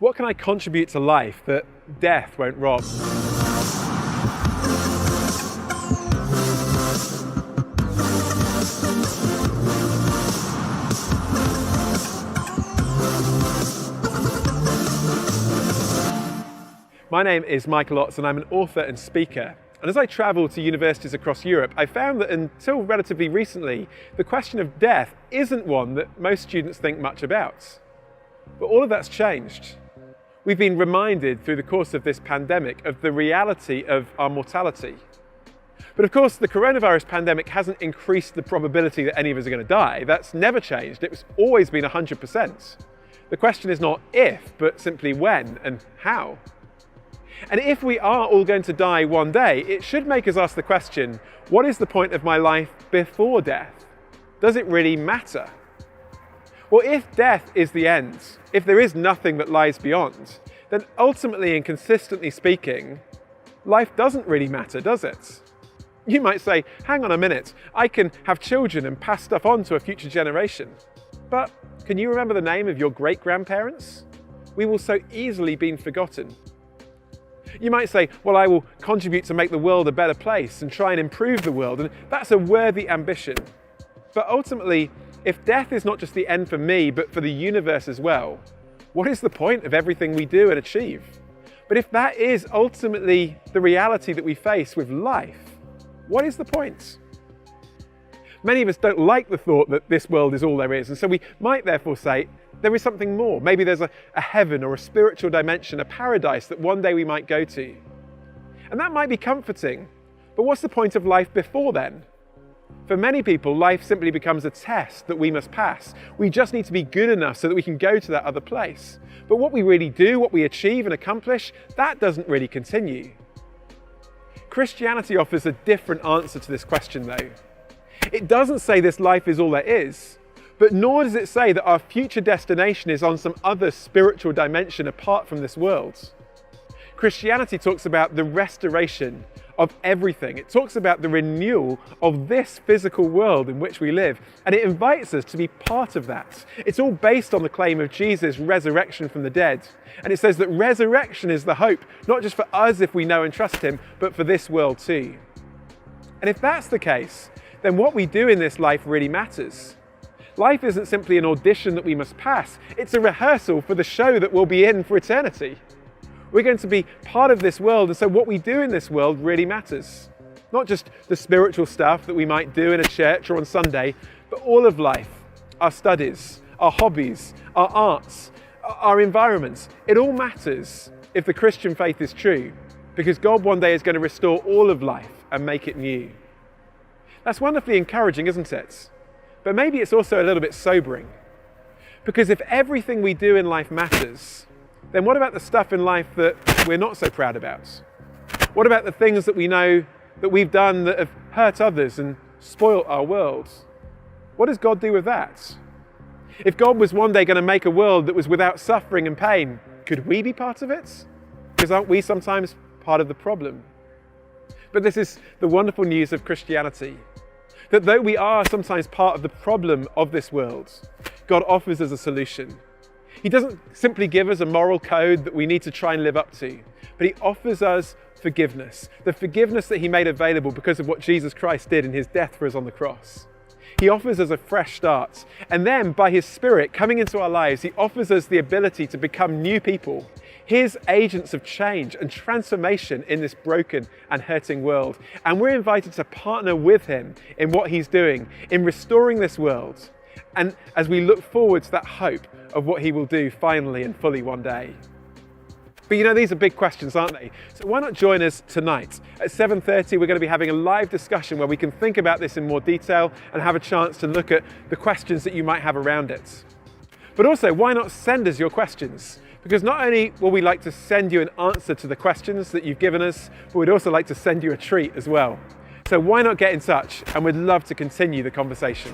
What can I contribute to life that death won't rob? My name is Michael Otts and I'm an author and speaker. And as I travel to universities across Europe, I found that until relatively recently, the question of death isn't one that most students think much about. But all of that's changed. We've been reminded through the course of this pandemic of the reality of our mortality. But of course, the coronavirus pandemic hasn't increased the probability that any of us are going to die. That's never changed. It's always been 100%. The question is not if, but simply when and how. And if we are all going to die one day, it should make us ask the question, what is the point of my life before death? Does it really matter? Well, if death is the end, if there is nothing that lies beyond, then ultimately and consistently speaking, life doesn't really matter, does it? You might say, hang on a minute, I can have children and pass stuff on to a future generation. But can you remember the name of your great-grandparents? We will so easily be forgotten. You might say, well, I will contribute to make the world a better place and try and improve the world, and that's a worthy ambition. But ultimately, if death is not just the end for me, but for the universe as well, what is the point of everything we do and achieve? But if that is ultimately the reality that we face with life, what is the point? Many of us don't like the thought that this world is all there is, and so we might therefore say, there is something more. Maybe there's a heaven or a spiritual dimension, a paradise that one day we might go to. And that might be comforting, but what's the point of life before then? For many people, life simply becomes a test that we must pass. We just need to be good enough so that we can go to that other place. But what we really do, what we achieve and accomplish, that doesn't really continue. Christianity offers a different answer to this question though. It doesn't say this life is all there is, but nor does it say that our future destination is on some other spiritual dimension apart from this world. Christianity talks about the restoration of everything. It talks about the renewal of this physical world in which we live, and it invites us to be part of that. It's all based on the claim of Jesus' resurrection from the dead. And it says that resurrection is the hope, not just for us if we know and trust him, but for this world too. And if that's the case, then what we do in this life really matters. Life isn't simply an audition that we must pass. It's a rehearsal for the show that we'll be in for eternity. We're going to be part of this world, and so what we do in this world really matters. Not just the spiritual stuff that we might do in a church or on Sunday, but all of life, our studies, our hobbies, our arts, our environments. It all matters if the Christian faith is true, because God one day is going to restore all of life and make it new. That's wonderfully encouraging, isn't it? But maybe it's also a little bit sobering. Because if everything we do in life matters, then what about the stuff in life that we're not so proud about? What about the things that we know that we've done that have hurt others and spoilt our world? What does God do with that? If God was one day going to make a world that was without suffering and pain, could we be part of it? Because aren't we sometimes part of the problem? But this is the wonderful news of Christianity, that though we are sometimes part of the problem of this world, God offers us a solution. He doesn't simply give us a moral code that we need to try and live up to, but he offers us forgiveness, the forgiveness that he made available because of what Jesus Christ did in his death for us on the cross. He offers us a fresh start, and then by his Spirit coming into our lives, he offers us the ability to become new people, his agents of change and transformation in this broken and hurting world. And we're invited to partner with him in what he's doing, in restoring this world, and as we look forward to that hope of what he will do finally and fully one day. But you know, these are big questions, aren't they? So why not join us tonight? At 7:30, we're going to be having a live discussion where we can think about this in more detail and have a chance to look at the questions that you might have around it. But also, why not send us your questions? Because not only will we like to send you an answer to the questions that you've given us, but we'd also like to send you a treat as well. So why not get in touch, and we'd love to continue the conversation.